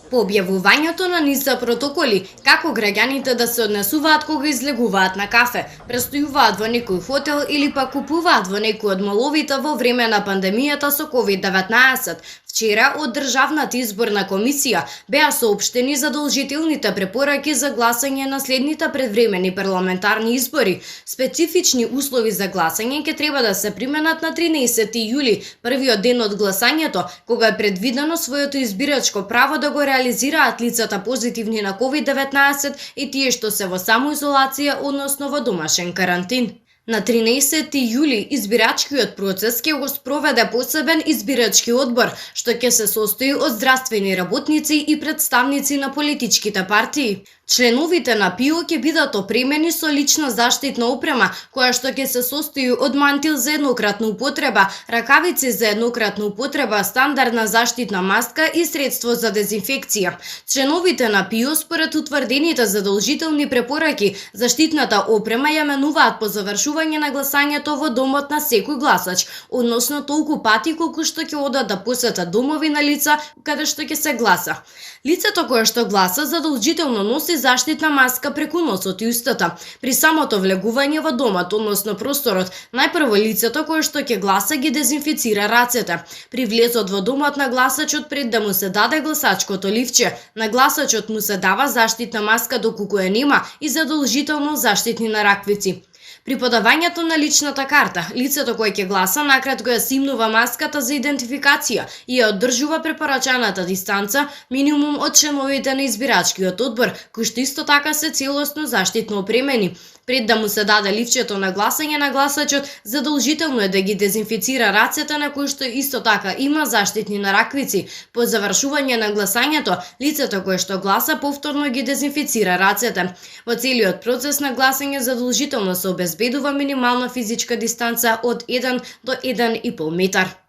По објавувањето на низ за протоколи, како граѓаните да се однесуваат кога излегуваат на кафе, престојуваат во некој хотел или пак купуваат во некој од моловите во време на пандемијата со COVID-19, вчера од Државната изборна комисија беа соопштени задолжителните препораки за гласање на следните предвремени парламентарни избори. Специфични услови за гласање ќе треба да се применат на 13 јули, првиот ден од гласањето, кога е предвидено своето избирачко право да го реализираат лицата позитивни на COVID-19 и тие што се во самоизолација, односно во домашен карантин. На 13 јули избирачкиот процес ќе го спроведе посебен избирачки одбор, што ќе се состои од здравствени работници и представници на политичките партии. Членовите на ПИО ќе бидат опремени со лична заштитна опрема, која што ќе се состои од мантил за еднократна употреба, ракавици за еднократна употреба, стандардна заштитна маска и средство за дезинфекција. Членовите на ПИО според утврдените задолжителни препораки, заштитната опрема ја менуваат по завршување на гласањето во домот на секој гласач, односно толку пати колку што ќе одат да посетат домови на лица каде што ќе се гласа. Лицето кое што гласа задолжително носи заштитна маска преку носот и устата. При самото влегување во домот, односно просторот, најпрво лицето кое што ќе гласа ги дезинфицира рацете. При влезот во домот на гласачот пред да му се даде гласачкото ливче, на гласачот му се дава заштитна маска доколку ја нема и задолжително заштитни нараквици. При подавањето на личната карта, лицето кое ќе гласа накратко ја симнува маската за идентификација и ја одржува препорачаната дистанца минимум од членовите на избирачкиот одбор, кои што исто така се целосно заштитно опремени. Пред да му се даде ливчето на гласање на гласачот, задолжително е да ги дезинфицира рацете на кои што исто така има заштитни нараквици. По завршување на гласањето, лицето кое што гласа повторно ги дезинфицира рацете. Во целиот процес на гласање задолжително се обезбедува минимална физичка дистанца од 1 до 1,5 метар.